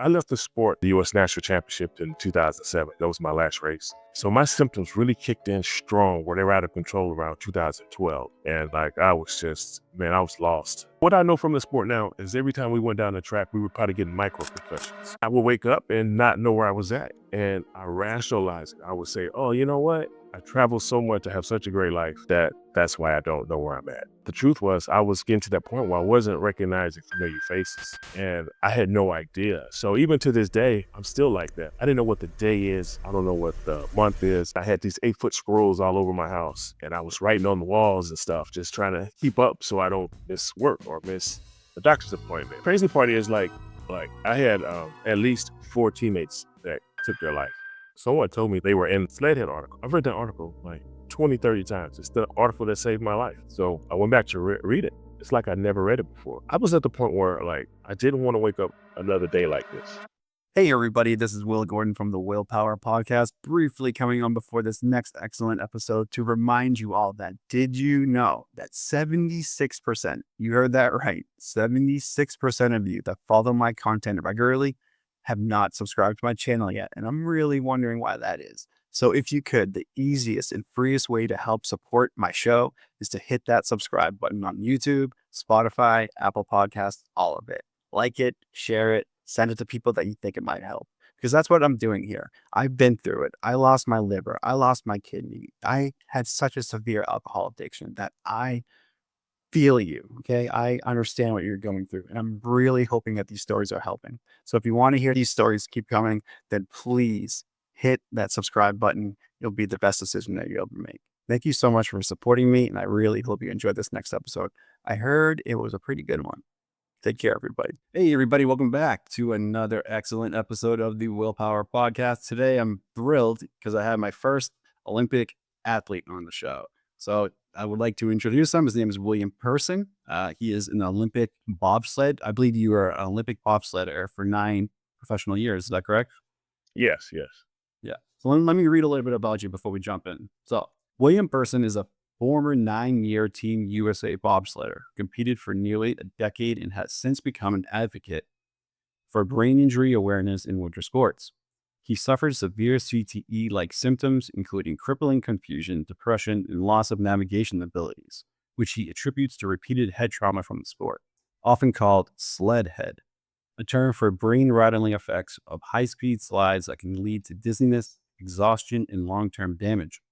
I left the sport, the U.S. National Championship in 2007. That was my last race. So my symptoms really kicked in strong where they were out of control around 2012. And I was lost. What I know from the sport now is every time we went down the track, we were probably getting micro concussions. I would wake up and not know where I was at. And I rationalized it. I would say, oh, you know what? I traveled so much to have such a great life that's why I don't know where I'm at. The truth was I was getting to that point where I wasn't recognizing familiar faces and I had no idea. So even to this day, I'm still like that. I didn't know what the day is. I don't know what the month is. I had these 8-foot scrolls all over my house and I was writing on the walls and stuff, just trying to keep up so I don't miss work or miss the doctor's appointment. Crazy part is like I had at least 4 teammates that took their life. Someone told me they were in the Sledhead article. I've read that article like 20, 30 times. It's the article that saved my life. So I went back to read it. It's like I never read it before. I was at the point where I didn't want to wake up another day like this. Hey everybody, this is Will Gordon from the Willpower Podcast, briefly coming on before this next excellent episode to remind you all that did you know that 76%, you heard that right, 76% of you that follow my content regularly have not subscribed to my channel yet, and I'm really wondering why that is. So if you could, the easiest and freest way to help support my show is to hit that subscribe button on YouTube, Spotify, Apple Podcasts, all of it. Like it, share it, send it to people that you think it might help. Because that's what I'm doing here. I've been through it. I lost my liver. I lost my kidney. I had such a severe alcohol addiction that I feel you, okay? I understand what you're going through, and I'm really hoping that these stories are helping. So if you want to hear these stories keep coming, then please hit that subscribe button. It'll be the best decision that you'll ever make. Thank you so much for supporting me, and I really hope you enjoyed this next episode. I heard it was a pretty good one. Take care, everybody. Hey, everybody. Welcome back to another excellent episode of the Willpower Podcast. Today, I'm thrilled because I have my first Olympic athlete on the show. So I would like to introduce him. His name is William Person. He is an Olympic bobsled. I believe you were an Olympic bobsledder for 9 professional years. Is that correct? Yes. Yeah. So let me read a little bit about you before we jump in. So William Person is a former 9-year Team USA bobsledder, competed for nearly a decade and has since become an advocate for brain injury awareness in winter sports. He suffered severe CTE-like symptoms, including crippling confusion, depression, and loss of navigation abilities, which he attributes to repeated head trauma from the sport, often called sled head, a term for brain-rattling effects of high-speed slides that can lead to dizziness, exhaustion, and long-term damage.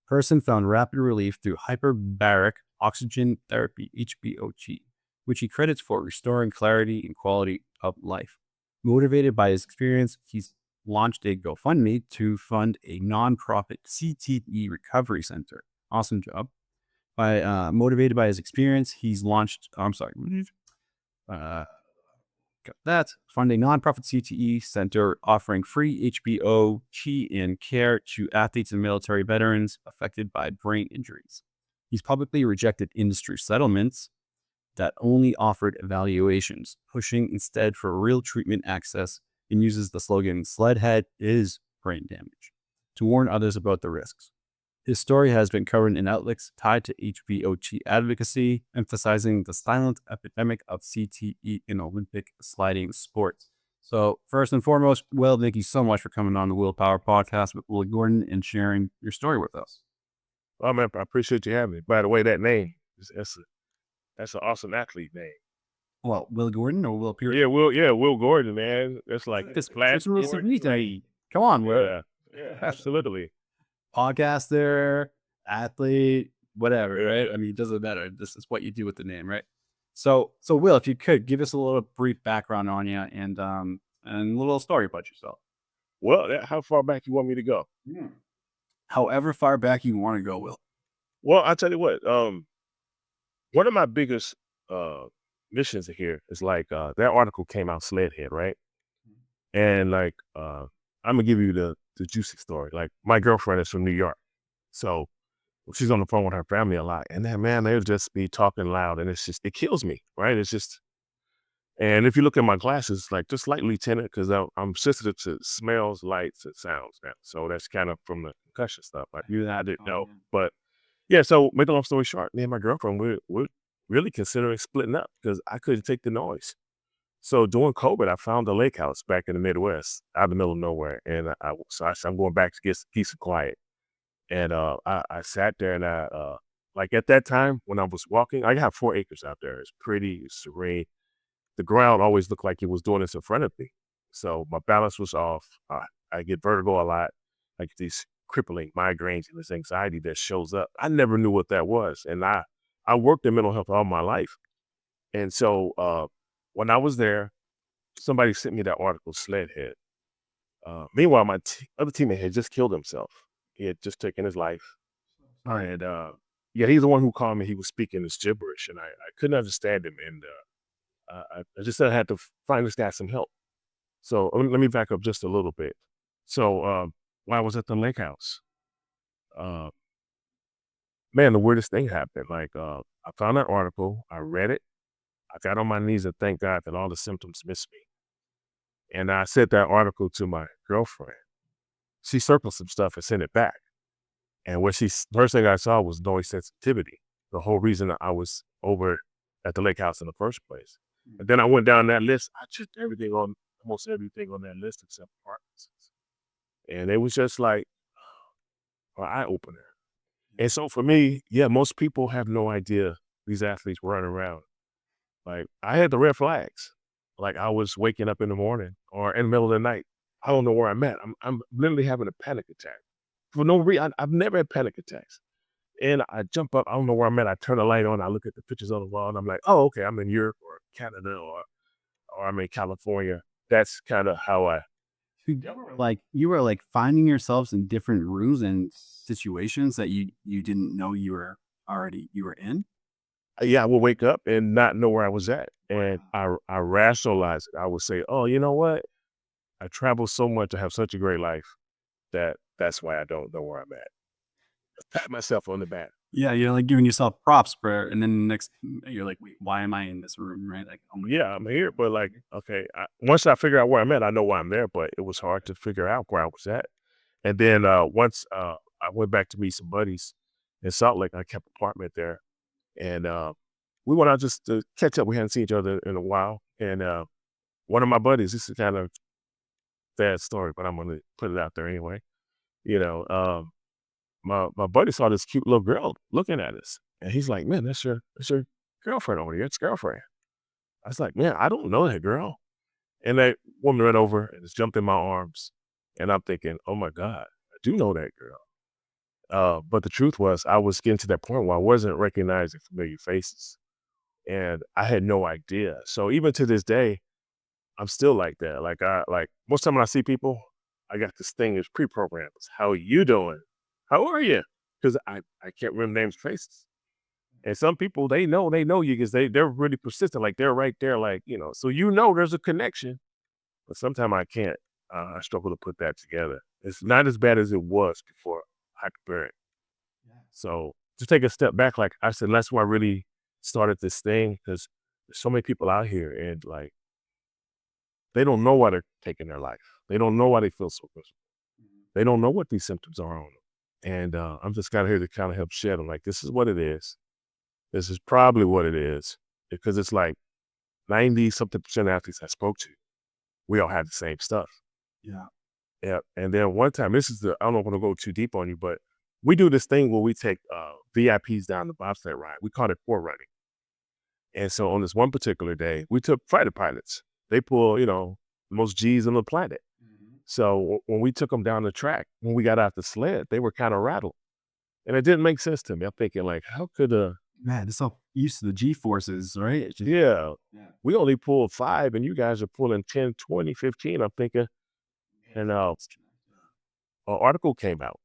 Person found rapid relief through hyperbaric oxygen therapy, HBOT, which he credits for restoring clarity and quality of life. Motivated by his experience, he's launched a GoFundMe to fund a nonprofit CTE recovery center. Awesome job. Motivated by his experience, he's launched, fund a nonprofit CTE center offering free HBOT and care to athletes and military veterans affected by brain injuries. He's publicly rejected industry settlements that only offered evaluations, pushing instead for real treatment access, and uses the slogan, "Sled head is brain damage," to warn others about the risks. His story has been covered in outlets tied to HBOT advocacy, emphasizing the silent epidemic of CTE in Olympic sliding sports. So first and foremost, Will, thank you so much for coming on the Willpower Podcast with Will Gordon and sharing your story with us. Oh man, I appreciate you having me. By the way, that name, that's an awesome athlete name. Well, Will Gordon or Will Pierce? Yeah, Will Gordon, man. That's like this flash. Come on, Will. Yeah, absolutely. Podcaster, athlete, whatever, right? I mean, it doesn't matter. This is what you do with the name, right? So Will, if you could give us a little brief background on you and a little story about yourself. Well, how far back you want me to go? However far back you want to go, Will. Well, I'll tell you what. One of my biggest missions here is that article came out, Sledhead, right? And I'm gonna give you the juicy story. Like, my girlfriend is from New York, so she's on the phone with her family a lot, and then, man, they'll just be talking loud, and it kills me, right? And if you look at my glasses, like, just slightly tinted, because I'm sensitive to smells, lights, and sounds now. So that's kind of from the concussion stuff. I didn't know, but yeah. So make a long story short, me and my girlfriend, we're really considering splitting up because I couldn't take the noise. So during COVID, I found a lake house back in the Midwest, out in the middle of nowhere, and I said, I'm going back to get some peace and quiet. And I sat there, and like at that time when I was walking, I have 4 acres out there. It's pretty, it's serene. The ground always looked like it was doing this in front of me. So my balance was off. I get vertigo a lot. I get these crippling migraines and this anxiety that shows up. I never knew what that was. And I worked in mental health all my life. And so when I was there, somebody sent me that article, Sled Head. Meanwhile, my other teammate had just killed himself. He had just taken his life. And yeah, he's the one who called me. He was speaking this gibberish, and I couldn't understand him. And I just said I had to find this guy some help. So let me back up just a little bit. So while I was at the lake house, uh, man, the weirdest thing happened. Like I found that article, I read it, I got on my knees and thank God that all the symptoms missed me. And I sent that article to my girlfriend. She circled some stuff and sent it back. And what first thing I saw was noise sensitivity. The whole reason I was over at the lake house in the first place. And then I went down that list. I checked almost everything on that list except Parkinson's. And it was just like an eye opener. And so for me, yeah, most people have no idea these athletes run around. Like I had the red flags. Like I was waking up in the morning or in the middle of the night. I don't know where I'm at. I'm literally having a panic attack for no reason. I've never had panic attacks. And I jump up. I don't know where I'm at. I turn the light on. I look at the pictures on the wall, and I'm like, oh, okay, I'm in Europe or Canada or I'm in California. That's kind of how I. So you were like finding yourselves in different rooms and situations that you didn't know you were in. Yeah, I would wake up and not know where I was at, and I rationalize it. I would say, oh, you know what? I travel so much. I have such a great life that's why I don't know where I'm at. Pat myself on the back. Yeah, you're like giving yourself props for, and then next you're like, wait, why am I in this room? Right? Like, oh my Yeah, I'm here, but like, okay, once I figure out where I'm at, I know why I'm there, but it was hard to figure out where I was at. And then once I went back to meet some buddies in Salt Lake, I kept an apartment there, and we went out just to catch up. We hadn't seen each other in a while, and one of my buddies, this is kind of sad story, but I'm gonna put it out there anyway. You know, my buddy saw this cute little girl looking at us, and he's like, "Man, that's your girlfriend over here. It's girlfriend." I was like, "Man, I don't know that girl." And that woman ran over and just jumped in my arms, and I'm thinking, "Oh my God, I do know that girl." But the truth was, I was getting to that point where I wasn't recognizing familiar faces, and I had no idea. So even to this day, I'm still like that. Like most time when I see people, I got this thing that's pre-programmed. It's, how you doing? How are you? Because I can't remember names, faces. And some people they know you because they're really persistent. Like they're right there. Like so there's a connection. But sometimes I can't. I struggle to put that together. It's not as bad as it was before hyperbaric. So to take a step back, like I said, that's why I really started this thing because there's so many people out here and like they don't know why they're taking their life. They don't know why they feel so miserable. They don't know what these symptoms are on them. And I'm just kind of here to kind of help shed them. Like, this is what it is. This is probably what it is. Because it's like 90 something percent of athletes I spoke to, we all had the same stuff. Yeah. Yeah. And then one time, I don't want to go too deep on you, but we do this thing where we take VIPs down the bobsled ride. We call it for running. And so on this one particular day, we took fighter pilots. They pull, the most G's on the planet. So when we took them down the track, when we got out the sled, they were kind of rattled. And it didn't make sense to me. I'm thinking like, how could Man, it's all used to the G forces, right? yeah, Yeah. we only pulled 5 and you guys are pulling 10, 20, 15. I'm thinking, and an article came out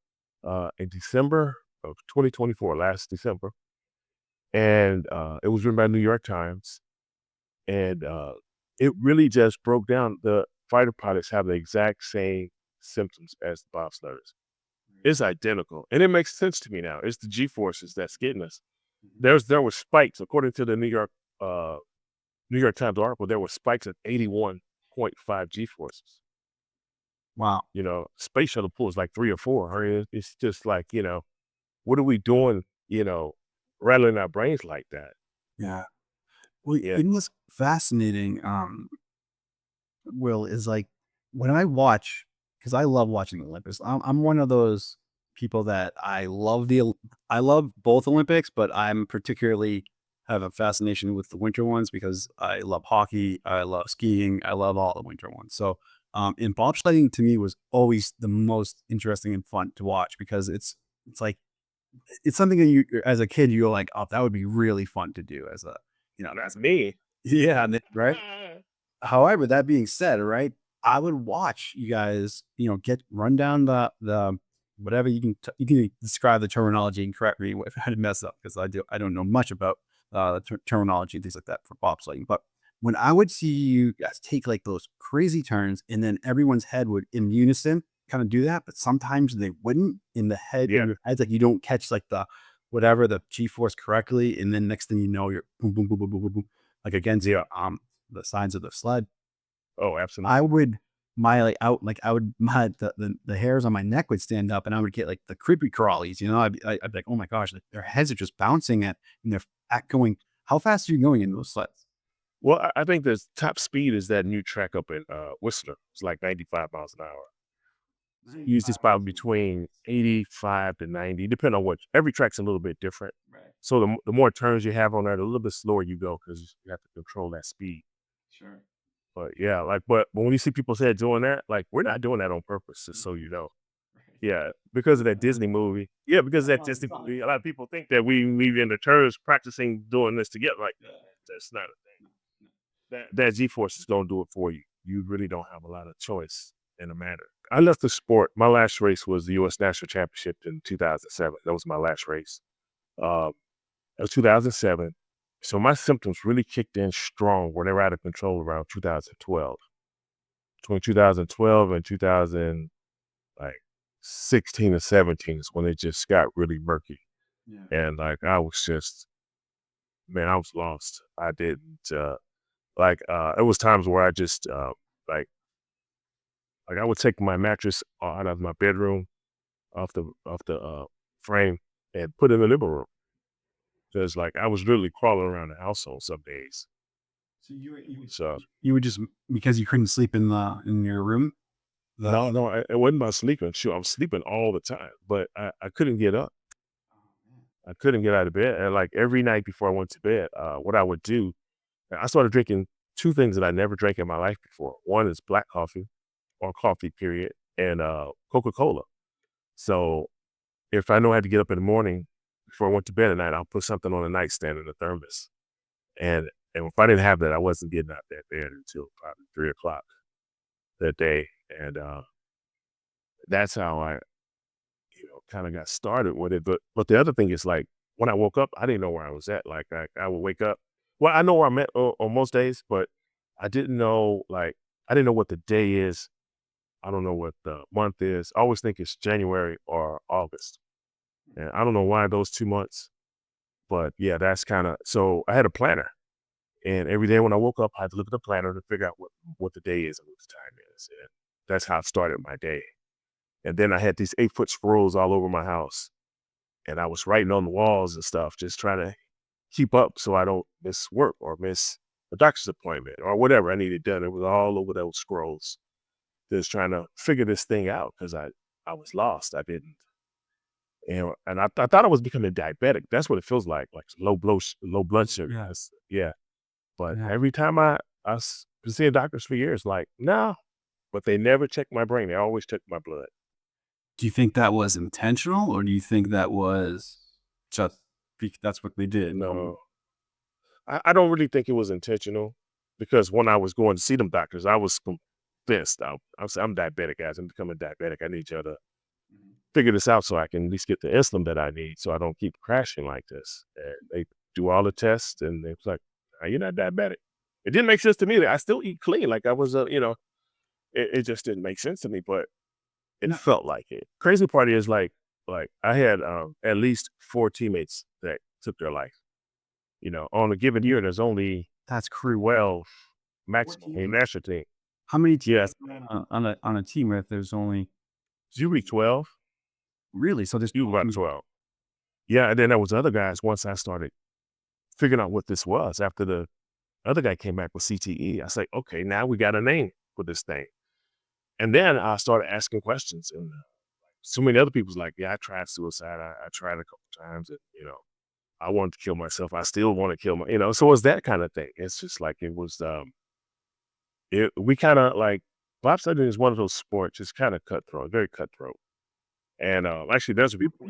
in December of 2024, last December. And it was written by New York Times. And it really just broke down the fighter pilots have the exact same symptoms as the bobsledders. It's identical. And it makes sense to me now. It's the G forces that's getting us. There were spikes, according to the New York Times article, there were spikes at 81.5 G forces. Wow. Space shuttle pulls like 3 or 4. I mean, it's just like, what are we doing, rattling our brains like that? Yeah. Well, Yeah. it was fascinating. Will, is like when I watch, because I love watching the Olympics. I'm one of those people that I love both Olympics, but I'm particularly have a fascination with the winter ones because I love hockey, I love skiing, I love all the winter ones. So, and bobsledding to me was always the most interesting and fun to watch because it's like it's something that you as a kid you're like, oh, that would be really fun to do as a That's me. yeah, right. However, that being said, right, I would watch you guys, get run down the whatever you can describe the terminology and correct me if I had to mess up because I don't know much about the terminology and things like that for bobsledding. But when I would see you guys take like those crazy turns and then everyone's head would in unison kind of do that, but sometimes they wouldn't in the head in Yeah. your heads, like you don't catch like the whatever the G force correctly, and then next thing you know, you're boom, boom, boom, boom, boom, boom, boom, like against Yeah. the sides of the sled. Oh, absolutely. I would I would the hairs on my neck would stand up and I would get like the creepy crawlies, I'd be like, oh my gosh, like, their heads are just bouncing and they're going. How fast are you going in those sleds? Well, I think the top speed is that new track up in Whistler. It's like 95 miles an hour. Usually it's about between 85 to 90, depending on what. Every track's a little bit different. Right. So the more turns you have on there, the little bit slower you go because you have to control that speed. Sure. But yeah, like, but when you see people say doing that, like, we're not doing that on purpose, just so you know. Yeah, because of that Disney movie. Yeah, because of that Disney movie, a lot of people think that we in the turns practicing doing this together. Like, that's not a thing. That G force is gonna do it for you. You really don't have a lot of choice in the matter. I left the sport. My last race was the U.S. National Championship in 2007. That was my last race. Um, it was 2007. So my symptoms really kicked in strong when they were out of control around 2012. Between 2012 and 2000, like 16 or 17 is when it just got really murky. Yeah. And like I was just, man, I was lost. I didn't it was times where I just like I would take my mattress out of my bedroom off the frame and put it in the living room. Because like I was literally crawling around the house on some days. So So you would just because you couldn't sleep in your room. no, it wasn't about sleeping. Sure, I was sleeping all the time, but I couldn't get up. I couldn't get out of bed. And like every night before I went to bed, what I would do, I started drinking two things that I never drank in my life before. One is black coffee or coffee, period, and Coca-Cola. So if I know I had to get up in the morning before I went to bed at night, I'll put something on the nightstand in the thermos. And if I didn't have that, I wasn't getting out that bed until probably 3 o'clock that day. And that's how I, kind of got started with it. But the other thing is like when I woke up, I didn't know where I was at. Like I would wake up. Well, I know where I'm at on most days, but I didn't know I didn't know what the day is. I don't know what the month is. I always think it's January or August. And I don't know why those 2 months, but yeah, that's kind of, so I had a planner and every day when I woke up, I had to look at the planner to figure out what the day is and what the time is. And that's how I started my day. And then I had these 8-foot scrolls all over my house and I was writing on the walls and stuff, just trying to keep up so I don't miss work or miss a doctor's appointment or whatever I needed done. It was all over those scrolls, just trying to figure this thing out because I was lost. I didn't. And I thought I was becoming diabetic. That's what it feels like low blood sugar. Yeah. Yeah. But Yeah. every time been seeing doctors for years, like, no, but they never checked my brain. They always checked my blood. Do you think that was intentional, or do you think that was just that's what they did? No, I don't really think it was intentional because when I was going to see them doctors, I was convinced. I was, I'm diabetic, guys. I'm becoming diabetic. I need y'all to figure this out so I can at least get the insulin that I need so I don't keep crashing like this. And they do all the tests and they was like, "Ah, you're not diabetic." It didn't make sense to me. That I still eat clean. Like I was, it just didn't make sense to me, but it No. felt like it. Crazy part is like I had at least 4 teammates that took their life. On a given year, there's only That's cruel. 12 maximum in national team. How many teams Yes, on a team if there's only you reach 12, really? So there's you about 12. Yeah, and then there was other guys once I started figuring out what this was after the other guy came back with CTE. I say, okay, now we got a name with this thing. And then I started asking questions, and so many other people's like, yeah, I tried suicide. I tried a couple times, and I wanted to kill myself. I still want to kill so it's that kind of thing. It's just like it was. We kind of like bobsledding is one of those sports. It's kind of cutthroat, very cutthroat. And actually, there's people.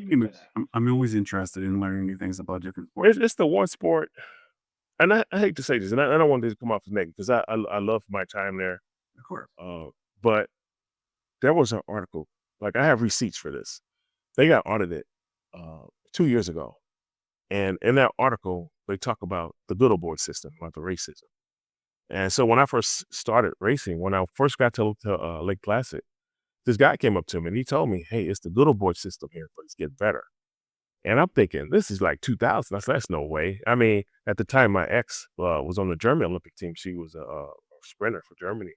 I'm always interested in learning new things about different sports. It's the one sport, and I hate to say this, and I don't want this to come off as negative because I love my time there. Of course. But there was an article, like I have receipts for this. They got audited 2 years ago, and in that article, they talk about the good old boy system, about the racism. And so when I first started racing, when I first got to Lake Placid, this guy came up to me and he told me, "Hey, it's the good old boy system here, but it's getting better." And I'm thinking, this is like 2000. I said, that's no way. I mean, at the time, my ex was on the German Olympic team. She was a sprinter for Germany.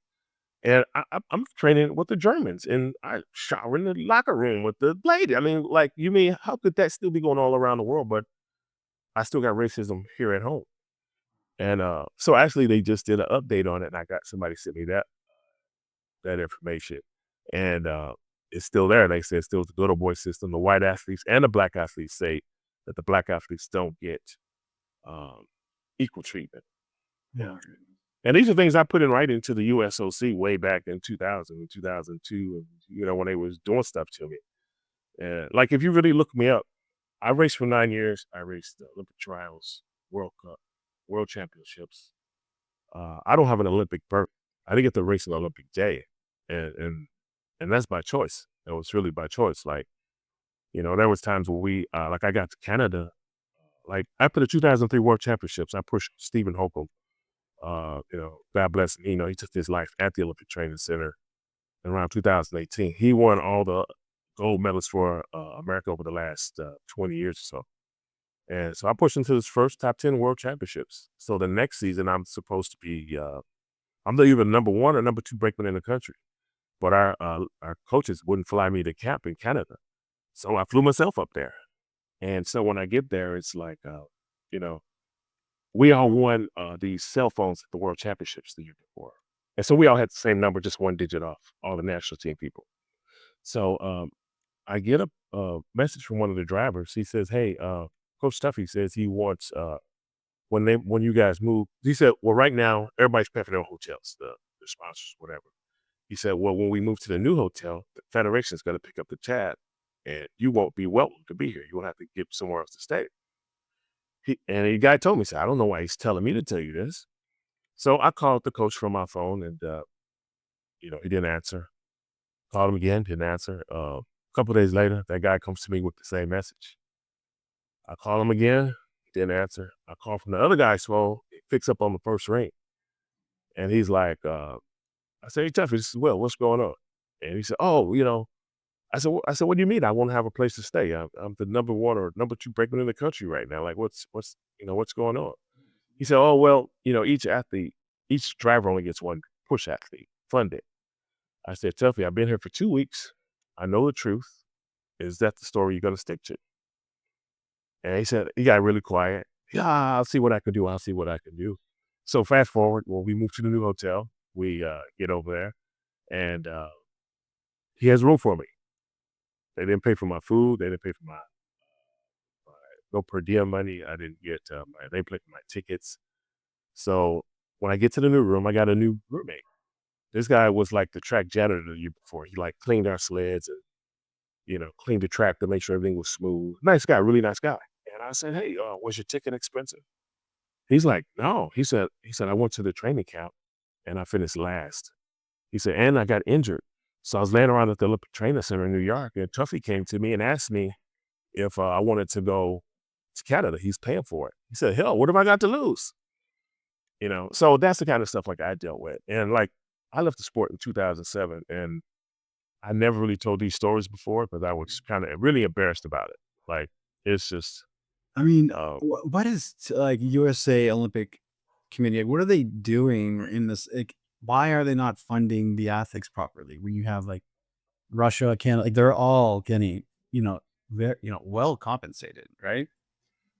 And I'm training with the Germans, and I shower in the locker room with the lady. I mean, like, you mean, how could that still be going all around the world? But I still got racism here at home. And so actually, they just did an update on it, and I got somebody sent me that information. And it's still there. They say it's still the good old boy system. The white athletes and the black athletes say that the black athletes don't get equal treatment. Yeah. And these are things I put in writing to the USOC way back in 2000 and 2002, when they was doing stuff to me. And like, if you really look me up, I raced for 9 years. I raced the Olympic trials, World Cup, World Championships. I don't have an Olympic berth. I didn't get to race an Olympic day. And that's by choice. It was really by choice. Like, there was times where we, like I got to Canada, like after the 2003 World Championships, I pushed Stephen Holcomb. God bless him. He took his life at the Olympic Training Center in around 2018. He won all the gold medals for America over the last 20 years or so. And so I pushed him to his first top 10 World Championships. So the next season, I'm supposed to be, I'm either number 1 or number 2 brakeman in the country. But our coaches wouldn't fly me to camp in Canada. So I flew myself up there. And so when I get there, it's like, we all won these cell phones at the World Championships the year before. And so we all had the same number, just one digit off, all the national team people. So I get a message from one of the drivers. He says, "Hey, Coach Tuffy says he wants, when you guys move," he said, "well, right now, everybody's paying for their hotels, the sponsors, whatever." He said, "well, when we move to the new hotel, the Federation is going to pick up the tab, and you won't be welcome to be here. You will have to get somewhere else to stay." And the guy told me, "I don't know why he's telling me to tell you this." So I called the coach from my phone, and he didn't answer. Called him again, didn't answer. A couple of days later, that guy comes to me with the same message. I call him again, didn't answer. I call from the other guy's phone, he picks up on the first ring, and he's like, I said, "Hey, Tuffy, this is Will. What's going on?" And he said, "Oh, I said, what do you mean? I won't have a place to stay. I'm the number 1 or number 2 brakeman in the country right now. Like, what's going on?" He said, "Oh, well, each driver only gets one push athlete funded." I said, "Tuffy, I've been here for 2 weeks. I know the truth. Is that the story you're going to stick to?" And he got really quiet. "Yeah, I'll see what I can do. I'll see what I can do." So fast forward, well, we moved to the new hotel. We get over there, and he has room for me. They didn't pay for my food. They didn't pay for my no per diem money. I didn't get they paid for my tickets. So when I get to the new room, I got a new roommate. This guy was like the track janitor the year before. He like cleaned our sleds and cleaned the track to make sure everything was smooth. Nice guy, really nice guy. And I said, "Hey, was your ticket expensive?" He's like, "No." He said, "I went to the training camp and I finished last." He said, "And I got injured. So I was laying around at the Olympic Training Center in New York, and Tuffy came to me and asked me if I wanted to go to Canada. He's paying for it." He said, "Hell, what have I got to lose?" So that's the kind of stuff like I dealt with. And like, I left the sport in 2007, and I never really told these stories before because I was kind of really embarrassed about it. Like, it's just, I mean, uh, what is like USA Olympic Committee? What are they doing in this? Like, why are they not funding the athletes properly? When you have like Russia, Canada, like they're all getting, very, well compensated, right?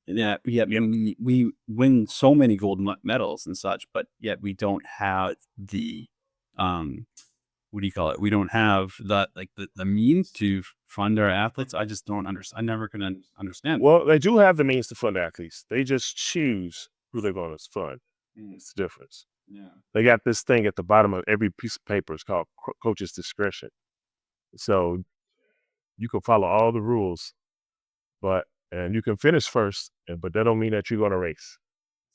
Yeah, yeah. I mean, we win so many gold medals and such, but yet we don't have the what do you call it? We don't have that, like the means to fund our athletes. I just don't understand. I never can understand. Well, they do have the means to fund athletes. They just choose who they're going to fund. It's the difference. Yeah. They got this thing at the bottom of every piece of paper. It's called coach's discretion. So you can follow all the rules, and you can finish first, but that don't mean that you're going to race.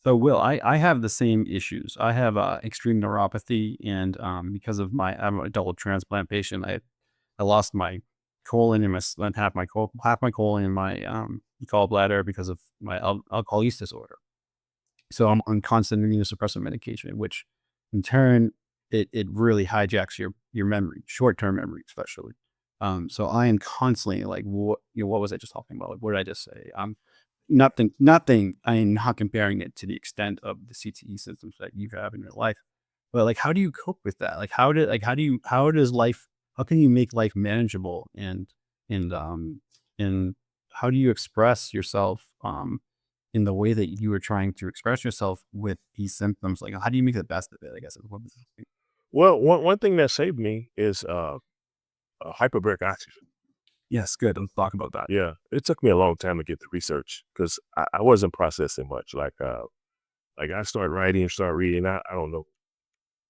So Will, I have the same issues. I have extreme neuropathy, and because of I'm a double transplant patient, I lost my colon and half my colon in my gallbladder because of my alcohol use disorder. So I'm on constant immunosuppressant medication, which in turn it really hijacks your memory, short term memory especially. So I am constantly like, what was I just talking about? Like, what did I just say? Nothing. I'm not comparing it to the extent of the CTE symptoms that you have in your life, but like, how do you cope with that? Like, how can you make life manageable and and how do you express yourself in the way that you were trying to express yourself with these symptoms? Like, how do you make the best of it? I guess is what I'm asking. Well, one thing that saved me is hyperbaric oxygen. Yes, good. Let's talk about that. Yeah, it took me a long time to get the research because I wasn't processing much. Like I started writing and started reading. I don't know.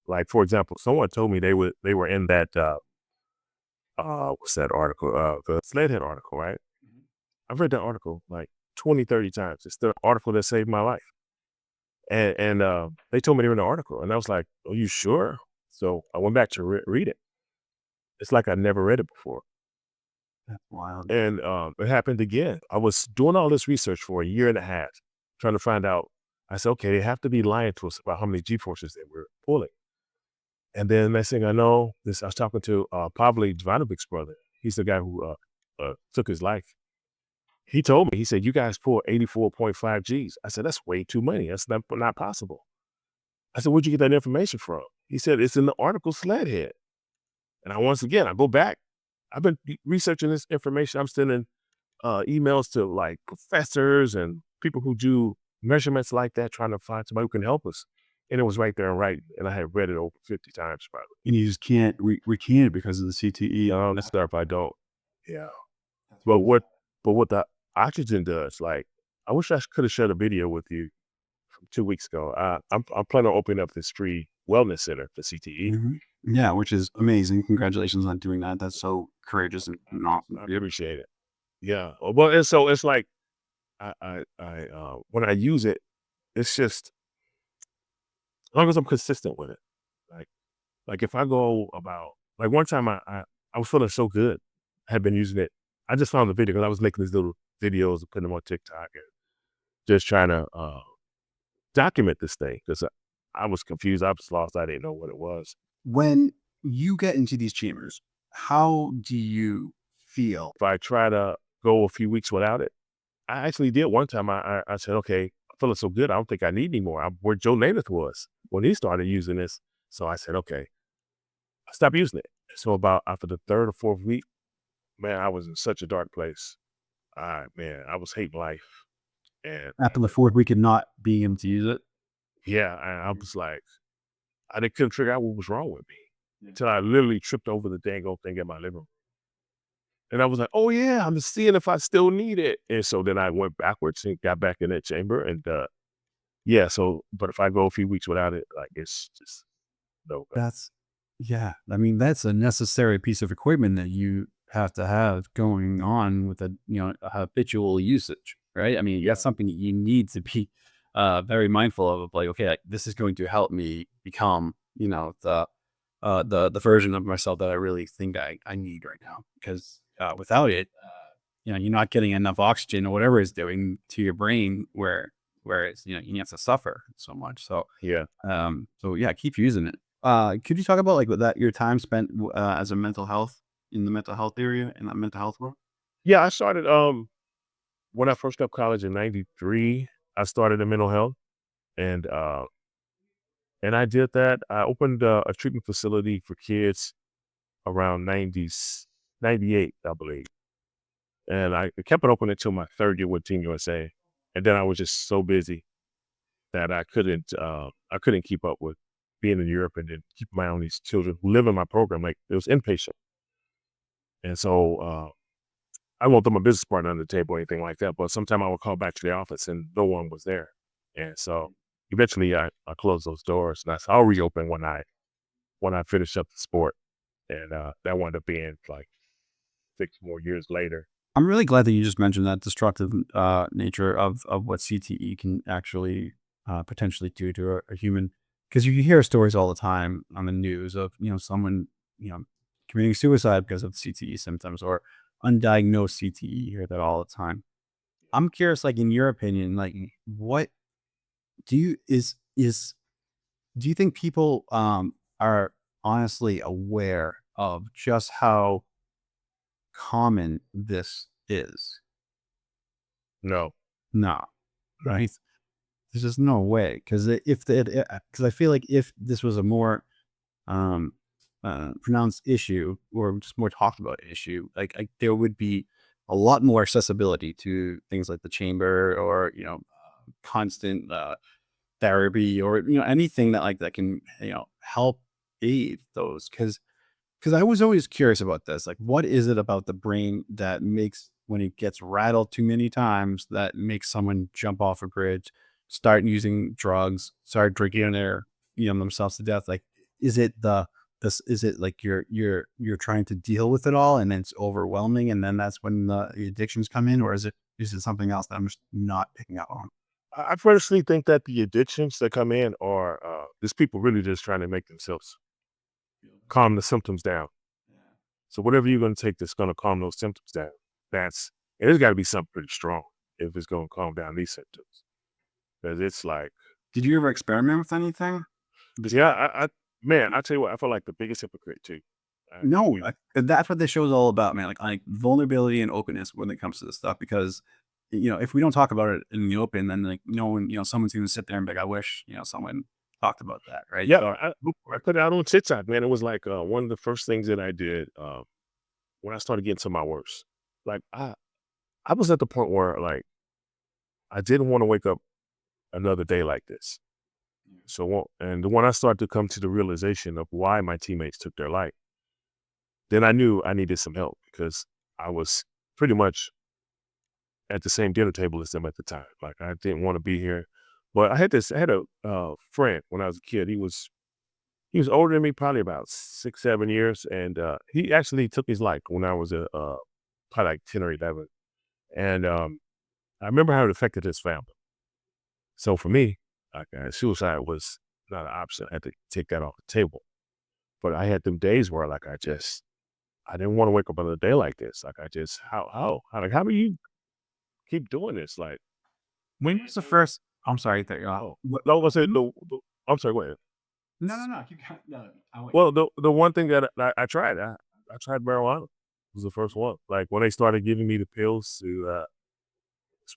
Like for example, someone told me they were in that what's that article? The Sledhead article, right? I've read that article like 20, 30 times. It's the article that saved my life. And they told me they were in the article, and I was like, "Are you sure?" So I went back to read it. It's like I never read it before. That's wild. And it happened again. I was doing all this research for a year and a half, trying to find out. I said, okay, they have to be lying to us about how many G forces they were pulling. And then next thing I know, I was talking to Pavli Jvanovic's brother. He's the guy who took his life. He told me, he said, you guys pull 84.5 Gs. I said, that's way too many. That's not possible. I said, where'd you get that information from? He said, it's in the article Sledhead. And once again, I go back. I've been researching this information. I'm sending emails to like professors and people who do measurements like that, trying to find somebody who can help us. And it was right there and right. And I had read it over 50 times probably. And you just can't recant it because of the CTE. That's stuff I don't. Yeah. But what the oxygen does, like, I wish I could have shared a video with you from 2 weeks ago. I'm planning on opening up this free wellness center for CTE. Yeah, which is amazing. Congratulations on doing that. That's so courageous and awesome. I appreciate it. Yeah. Well, and so it's like, when I use it, it's just, as long as I'm consistent with it. Like if I go about, like one time I was feeling so good. I had been using it. I just found the video because I was making these little videos and putting them on TikTok and just trying to document this thing because I was confused. I was lost. I didn't know what it was. When you get into these chambers, how do you feel? If I try to go a few weeks without it, I actually did one time. I said, okay, I'm feeling so good. I don't think I need any more. Where Joe Namath was when he started using this. So I said, okay, I stopped using it. So about after the third or fourth week, man, I was in such a dark place. I was hating life. And After the fourth week of not being able to use it? yeah, I was like, I couldn't figure out what was wrong with me until I literally tripped over the dang old thing in my living room. And I was like, oh yeah, I'm just seeing if I still need it. And so then I went backwards and got back in that chamber. And yeah, so, but if I go a few weeks without it, like it's just no. Yeah. I mean, that's a necessary piece of equipment that you have to have going on with a habitual usage, right? I mean, that's something that you need to be very mindful of. Like, okay, like, this is going to help me become, the version of myself that I really think I need right now. Because without it, you're not getting enough oxygen or whatever it's doing to your brain, where it's you have to suffer so much. So Yeah. keep using it. Could you talk about like that your time spent as a mental health in the mental health area in that mental health world? Yeah, I started when I first left college in '93, I started in mental health and I did that. I opened a treatment facility for kids around 90s, 98, I believe. And I kept it open until my third year with Team USA. And then I was just so busy that I couldn't keep up with. being in Europe and then keeping my eye on these children who live in my program. Like it was inpatient. And so I won't throw my business partner under the table or anything like that, but sometime I would call back to the office and no one was there. And so eventually I closed those doors and I said, I'll reopen when I finish up the sport. And that wound up being like 6 more years later. I'm really glad that you just mentioned that destructive nature of what CTE can actually potentially do to a human, because you hear stories all the time on the news of someone committing suicide because of CTE symptoms or undiagnosed CTE. You hear that all the time. I'm curious, like in your opinion, like what do you do you think people are honestly aware of just how common this is? No. No, right? There's just no way, because because I feel like if this was a more um, pronounced issue or just more talked about issue, like there would be a lot more accessibility to things like the chamber or constant therapy or anything that like that can help aid those, because I was always curious about this. Like, what is it about the brain that makes, when it gets rattled too many times, that makes someone jump off a bridge, start using drugs, start drinking their, themselves to death? Like, is it is it like you're trying to deal with it all and then it's overwhelming and then that's when the addictions come in, or is it something else that I'm just not picking up on? I personally think that the addictions that come in are just people really just trying to make themselves calm the symptoms down. So whatever you're going to take that's going to calm those symptoms down, there's got to be something pretty strong if it's going to calm down these symptoms. Because it's like, Did you ever experiment with anything? yeah, man, I tell you what, I feel like the biggest hypocrite too. No, that's what this show is all about, man. Like vulnerability and openness when it comes to this stuff. Because if we don't talk about it in the open, then like no one, someone's going to sit there and be like, "I wish someone talked about that," right? Yeah, So, I put it out on TikTok, man. It was like one of the first things that I did when I started getting to my worst. Like I was at the point where like I didn't want to wake up another day like this. So and when I started to come to the realization of why my teammates took their life, then I knew I needed some help because I was pretty much at the same dinner table as them at the time. Like I didn't want to be here, but I had a friend when I was a kid. He was older than me, probably about 6, 7 years, and he actually took his life when I was probably like 10 or 11. And I remember how it affected his family. So for me, like suicide was not an option. I had to take that off the table. But I had them days where like I didn't want to wake up another day like this. Like I just how do you keep doing this? Like when was the first? I'm sorry that you're off. no, I said no. I'm sorry. Go ahead. No. No, I want Well, the one thing that I tried, I tried marijuana. Was the first one. Like when they started giving me the pills to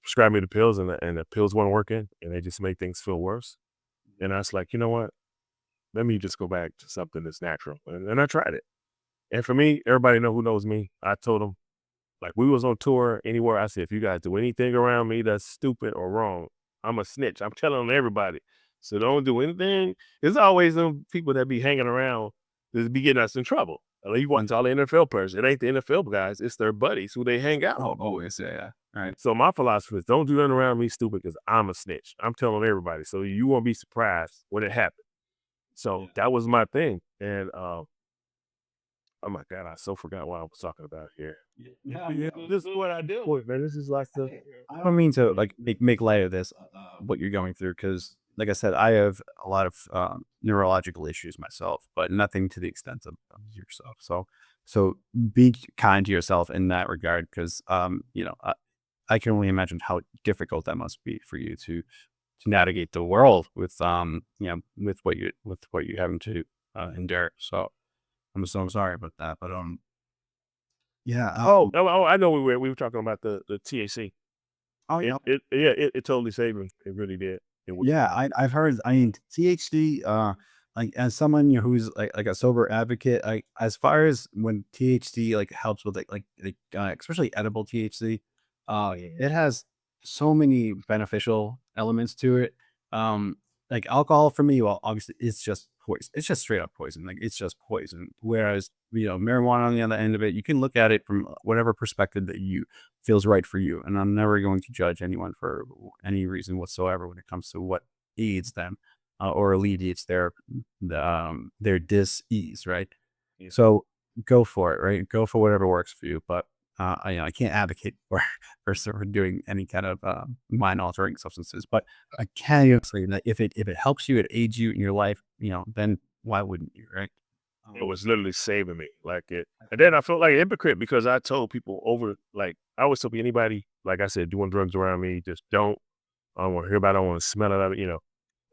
prescribe me the pills, and the pills weren't working, and they just made things feel worse. And I was like, you know what? Let me just go back to something that's natural. And I tried it. And for me, everybody who knows me, I told them, like we was on tour anywhere. I said, if you guys do anything around me that's stupid or wrong, I'm a snitch. I'm telling on everybody. So don't do anything. There's always them people that be hanging around that be getting us in trouble. Like you watch all the NFL players. It ain't the NFL guys. It's their buddies who they hang out. Oh, always, yeah. All right. So my philosophy is don't do nothing around me stupid because I'm a snitch. I'm telling everybody. So you won't be surprised when it happens. So that was my thing. And oh my God, I so forgot what I was talking about here. Yeah. This is what I deal with, man. This is like I don't mean to like make light of this, what you're going through, because like I said, I have a lot of neurological issues myself, but nothing to the extent of yourself. So be kind to yourself in that regard, because I can only imagine how difficult that must be for you to navigate the world with with what you're having to endure. So I'm so sorry about that, but yeah. I know we were talking about the THC. Oh yeah. It totally saved me. It really did. Yeah, I've heard. I mean, THC. Like as someone who's like a sober advocate, as far as when THC like helps with especially edible THC, it has so many beneficial elements to it. Like alcohol for me, well, obviously it's just poison. It's just straight up poison. Like it's just poison. Whereas, marijuana on the other end of it, you can look at it from whatever perspective that you feels right for you. And I'm never going to judge anyone for any reason whatsoever when it comes to what aids them or alleviates their dis-ease, right? Yeah. So go for it, right? Go for whatever works for you. But I can't advocate for sort of doing any kind of mind altering substances. But I can say that if it helps you, it aids you in your life, then why wouldn't you, right? It was literally saving me, like it. And then I felt like a hypocrite because I told people like I always tell anybody, like I said, doing drugs around me, just don't. I don't want to hear about it. I don't want to smell it,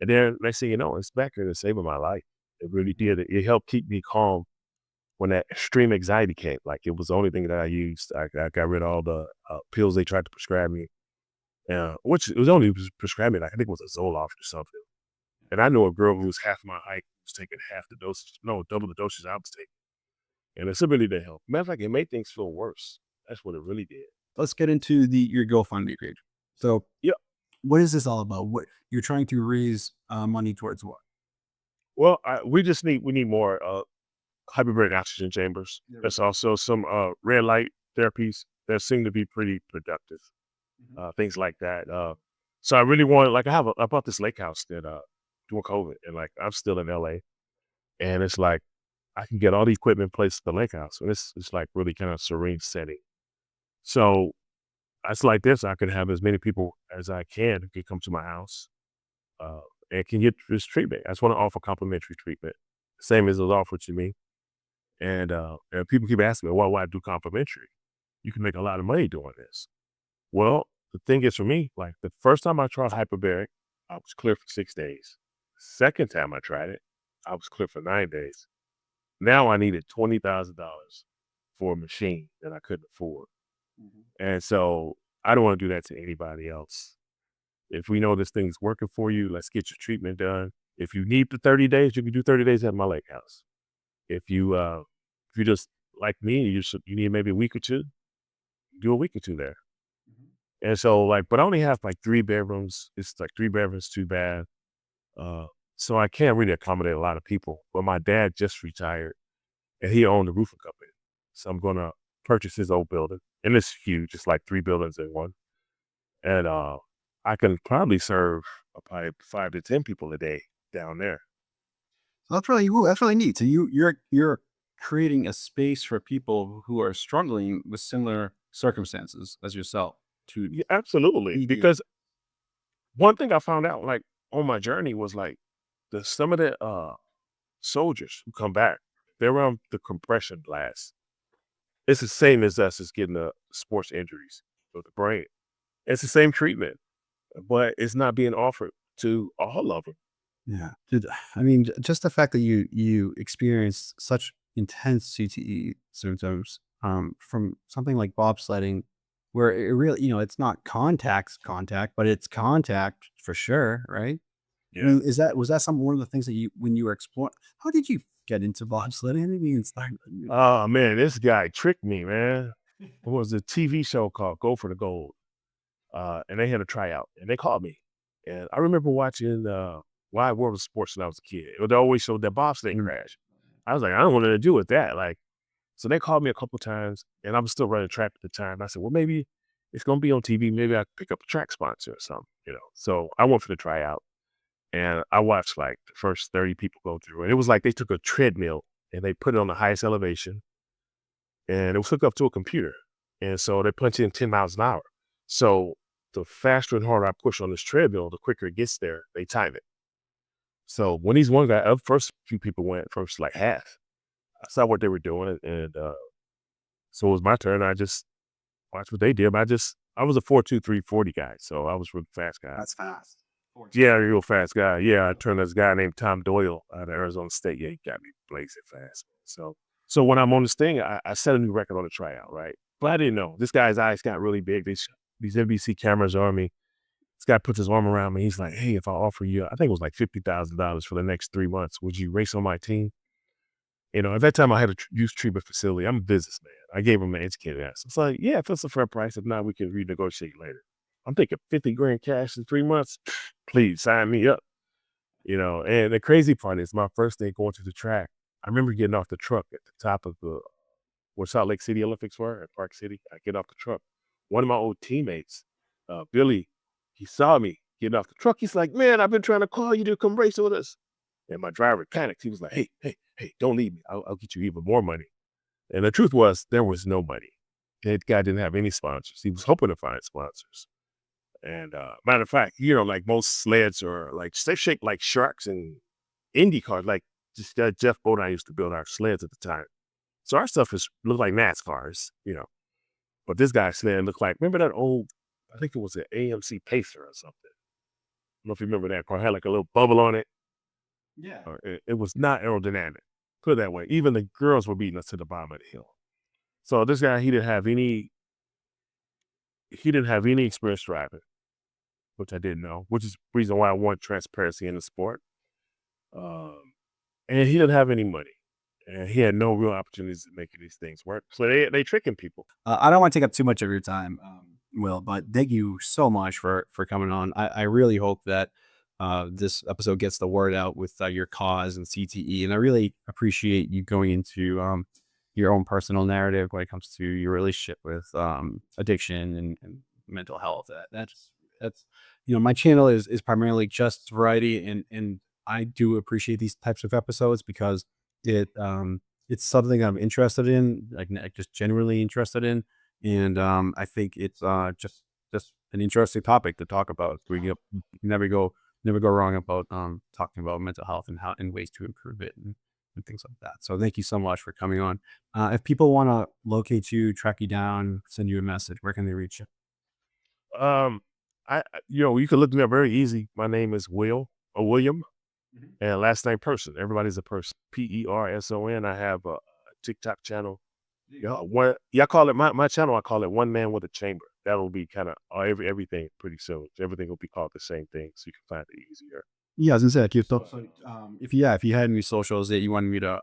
And then next thing you know, it's back here to saving my life. It really did. It helped keep me calm when that extreme anxiety came. Like it was the only thing that I used. I got rid of all the pills they tried to prescribe me, which it was only prescribed me. Like, I think it was a Zoloft or something. And I know a girl who was half my height was taking half the dosage, no, double the dosage I was taking. And it's really didn't help. Matter of fact, it made things feel worse. That's what it really did. Let's get into your GoFundMe page. So, Yeah. what is this all about? What you're trying to raise money towards? What? Well, we need more hyperbaric oxygen chambers. There's also some red light therapies that seem to be pretty productive. Things like that. So I really want, like, I bought this lake house that during COVID, and like I'm still in LA, and it's like I can get all the equipment placed at the lake house, and it's like really kind of serene setting. So it's like this. I could have as many people as I can who can come to my house uh, and can get this treatment. I just want to offer complimentary treatment, same as was offered to me. And people keep asking me, well, why do complimentary? You can make a lot of money doing this. Well, the thing is for me, like the first time I tried hyperbaric, I was clear for 6 days. Second time I tried it, I was clear for 9 days. Now I needed $20,000 for a machine that I couldn't afford. And so I don't want to do that to anybody else. If we know this thing's working for you, let's get your treatment done. If you need the 30 days, you can do 30 days at my lake house. If you just like me, you need maybe a week or two, do a week or two there. And so but I only have like 3 bedrooms. It's like 3 bedrooms, 2 baths. Uh, so I can't really accommodate a lot of people. But my dad just retired and he owned a roofing company. So I'm gonna purchase his old building. And it's huge. It's like 3 buildings in one. And I can probably serve probably 5 to 10 people a day down there. So that's really neat. So you're creating a space for people who are struggling with similar circumstances as yourself to Yeah, absolutely. alleviate. Because one thing I found out, like, on my journey was, like, some of the, soldiers who come back, they're around the compression blast. It's the same as us as getting the sports injuries of the brain. It's the same treatment, but it's not being offered to all of them. Yeah, dude. I mean, just the fact that you experienced such intense CTE symptoms from something like bobsledding, where it really, it's not contact, but it's contact for sure, right? I Yeah. mean, was that one of the things that when you were exploring? How did you get into bobsledding? I didn't even start. Oh, man, this guy tricked me, man. It was a TV show called Go for the Gold, and they had a tryout, and they called me. And I remember watching, Wide World of Sports when I was a kid. It would always show that bobsledding crash. I was like, I don't want to do with that. Like, so they called me a couple times, and I was still running track at the time. I said, well, maybe it's gonna be on TV. Maybe I could pick up a track sponsor or something. So I went for the tryout, and I watched like the first 30 people go through, and it was like they took a treadmill and they put it on the highest elevation, and it was hooked up to a computer, and so they punch in 10 miles an hour. So the faster and harder I push on this treadmill, the quicker it gets there. They time it. So when these one guy, first few people went first, like half. I saw what they were doing, and so it was my turn. I just watched what they did. But I was a 4.23 40 guy, so I was a really fast guy. That's fast. Yeah, a real fast guy. Yeah, I turned this guy named Tom Doyle out of Arizona State. Yeah, he got me blazing fast. So when I'm on this thing, I set a new record on the tryout, right? But I didn't know. This guy's eyes got really big. These NBC cameras are on me. This guy puts his arm around me. He's like, hey, if I offer you, I think it was like $50,000 for the next 3 months, would you race on my team? At that time I had a youth treatment facility. I'm a businessman. I gave him an educated answer. It's like, yeah, if that's a fair price, if not, we can renegotiate later. I'm thinking 50 grand cash in 3 months. Please sign me up. And the crazy part is my first day going to the track. I remember getting off the truck at the top of where Salt Lake City Olympics were at Park City. I get off the truck. One of my old teammates, Billy, he saw me getting off the truck. He's like, "Man, I've been trying to call you to come race with us." And my driver panicked. He was like, "Hey, hey, hey, don't leave me. I'll get you even more money." And the truth was, there was no money. That guy didn't have any sponsors. He was hoping to find sponsors. And matter of fact, like most sleds are like they shaped like sharks and Indy cars, like just Jeff Boat and I used to build our sleds at the time. So our stuff looked like NASCARs. But this guy's sled looked like, remember that old, I think it was an AMC Pacer or something. I don't know if you remember that car. It had like a little bubble on it. Yeah. It was not aerodynamic. Put it that way. Even the girls were beating us to the bottom of the hill. So this guy, he didn't have any experience driving, which I didn't know, which is the reason why I want transparency in the sport. And he didn't have any money. And he had no real opportunities to make these things work. So they tricking people. I don't want to take up too much of your time, Will, but thank you so much for coming on. I really hope that this episode gets the word out with your cause and CTE. And I really appreciate you going into your own personal narrative when it comes to your relationship with addiction and mental health. That's my channel is primarily just variety, and I do appreciate these types of episodes because it's something I'm interested in, like just generally interested in, and I think it's just an interesting topic to talk about. We never go wrong about talking about mental health and ways to improve it and things like that. So thank you so much for coming on. If people want to locate you, track you down, send you a message, where can they reach you? You can look me up very easy. My name is William, and last name Person. Everybody's a person. Person. I have a TikTok channel. I call it my channel. I call it One Man with a Chamber. That'll be kind of everything pretty soon. Everything will be called the same thing, so you can find it easier. Yeah, I was gonna say, if you had any socials that you wanted me to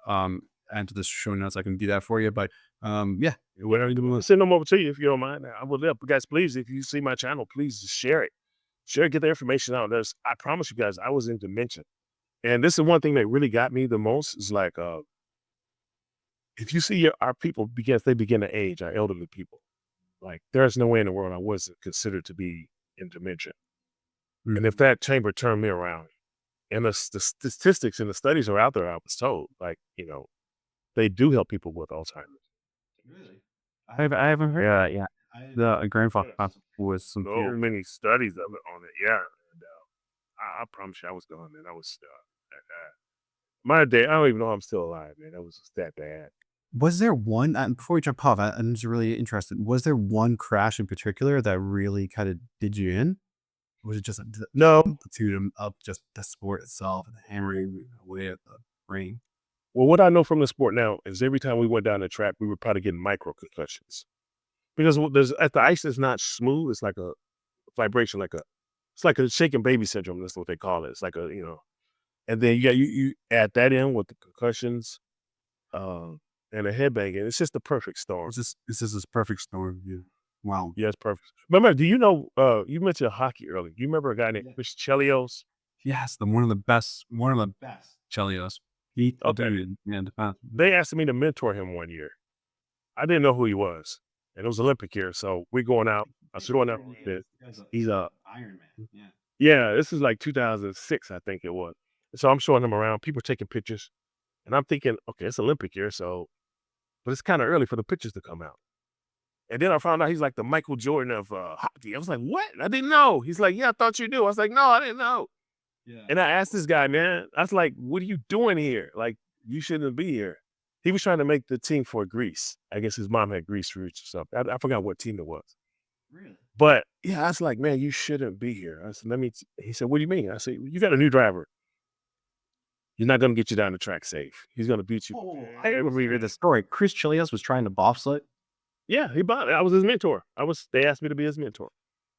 add to the show notes, I can do that for you. But yeah, Whatever you do, send them over to you if you don't mind. I would love, guys. Please, if you see my channel, please just share it. Get the information out. I promise you guys, I was in dementia, and this is one thing that really got me the most. Is like, if you see our people begin to age, our elderly people, like there's no way in the world I wasn't considered to be in dementia. And if that chamber turned me around, and the statistics and the studies are out there, I was told, like, they do help people with Alzheimer's. Really? I haven't heard that yet. The grandfather Yes. was some So many studies of it on it. Yeah. And, I promise you, I was gone, man. I was my day. I don't even know I'm still alive, man. That was just that bad. Was there one before we jump off? I'm just really interested. Was there one crash in particular that really kind of did you in? Or was it just No. multitude of just the sport itself and the hammering away at the ring? Well, what I know from the sport now is every time we went down the track, we were probably getting micro concussions because the ice is not smooth. It's like a vibration, it's like a shaken baby syndrome. That's what they call it. It's like and then you add that in with the concussions, and the headbanging. It's just the perfect storm. This is this perfect storm. Yeah. Wow. Yeah, it's perfect. Remember, do you know, you mentioned hockey earlier. Do you remember a guy named Chris Chelios? Yes, one of the best Chelios. Okay. Yeah, They asked me to mentor him one year. I didn't know who he was. And it was Olympic year. So we're going out. I was going out. He's a Iron Man. Yeah. Yeah, this is like 2006, I think it was. So I'm showing him around. People are taking pictures. And I'm thinking, okay, it's Olympic year. But it's kind of early for the pictures to come out. And then I found out he's like the Michael Jordan of hockey. I was like, what? I didn't know. He's like, yeah, I thought you knew. I was like, no, I didn't know. Yeah. And I asked this guy, man, I was like, what are you doing here? Like, you shouldn't be here. He was trying to make the team for Greece. I guess his mom had Greece roots or something. I forgot what team it was. Really? But yeah, I was like, man, you shouldn't be here. I said, he said, what do you mean? I said, you got a new driver. He's not going to get you down the track safe. He's going to beat you. I remember the story. Chris Chelios was trying to bobsled. Yeah, I was his mentor. They asked me to be his mentor.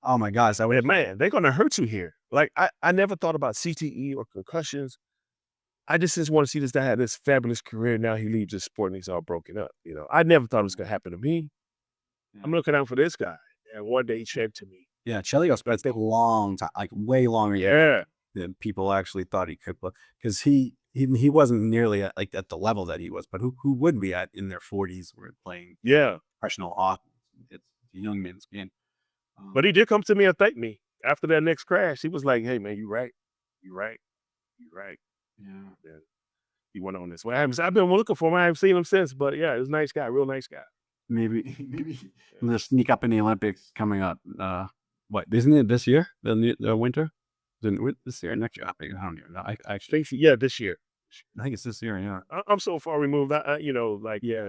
Oh my gosh. Man, they're going to hurt you here. Like, I never thought about CTE or concussions. I just want to see this guy have this fabulous career. Now he leaves this sport and he's all broken up. I never thought it was going to happen to me. Yeah. I'm looking out for this guy. And one day he said to me. Yeah, Chelios, but it's a long time, like way longer. Yeah. that people actually thought he could play, because he wasn't nearly at, like, at the level that he was. But who would be at in their 40s were playing Yeah. professional hockey? It's a young man's game. But he did come to me and thank me after that next crash. He was like, "Hey man, you right. You right. You right." Yeah. Yeah. He went on this way. I've been looking for him. I haven't seen him since, but yeah, he was a nice guy, real nice guy. Maybe I'm gonna sneak up in the Olympics coming up. What, isn't it this year? The winter? This year, next year? I don't even know. I Yeah, this year. think it's this year. Yeah. I'm so far removed. The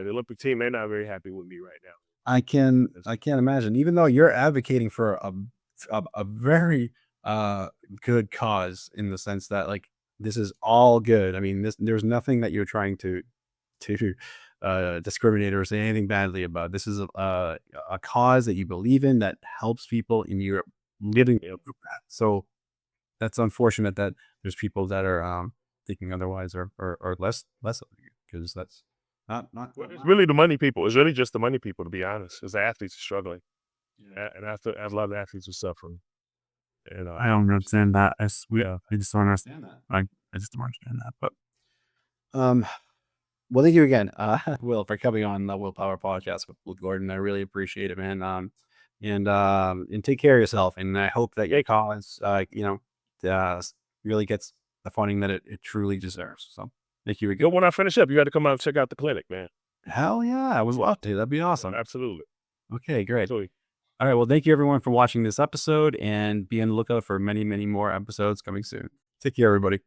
Olympic team, they're not very happy with me right now. I can't imagine. Even though you're advocating for a very good cause, in the sense that, like, this is all good. I mean, there's nothing that you're trying to discriminate or say anything badly about. This is a cause that you believe in, that helps people in Europe living. So that's unfortunate that there's people that are thinking otherwise, or less of you, because that's not Well, it's really the money people. It's really just the money people, to be honest. Because the athletes are struggling, and after a lot of the athletes are suffering. And I don't understand that. I just don't understand that. I just don't understand that. But well, thank you again, Will, for coming on the Willpower Podcast with Gordon. I really appreciate it, man. And take care of yourself. And I hope that your cause, really gets the funding that it truly deserves. So thank you again. when I finish up, you got to come out and check out the clinic, man. Hell yeah, I would love to. That'd be awesome. Absolutely. Okay, great. Absolutely. All right. Well, thank you everyone for watching this episode, and be on the lookout for many, many more episodes coming soon. Take care, everybody.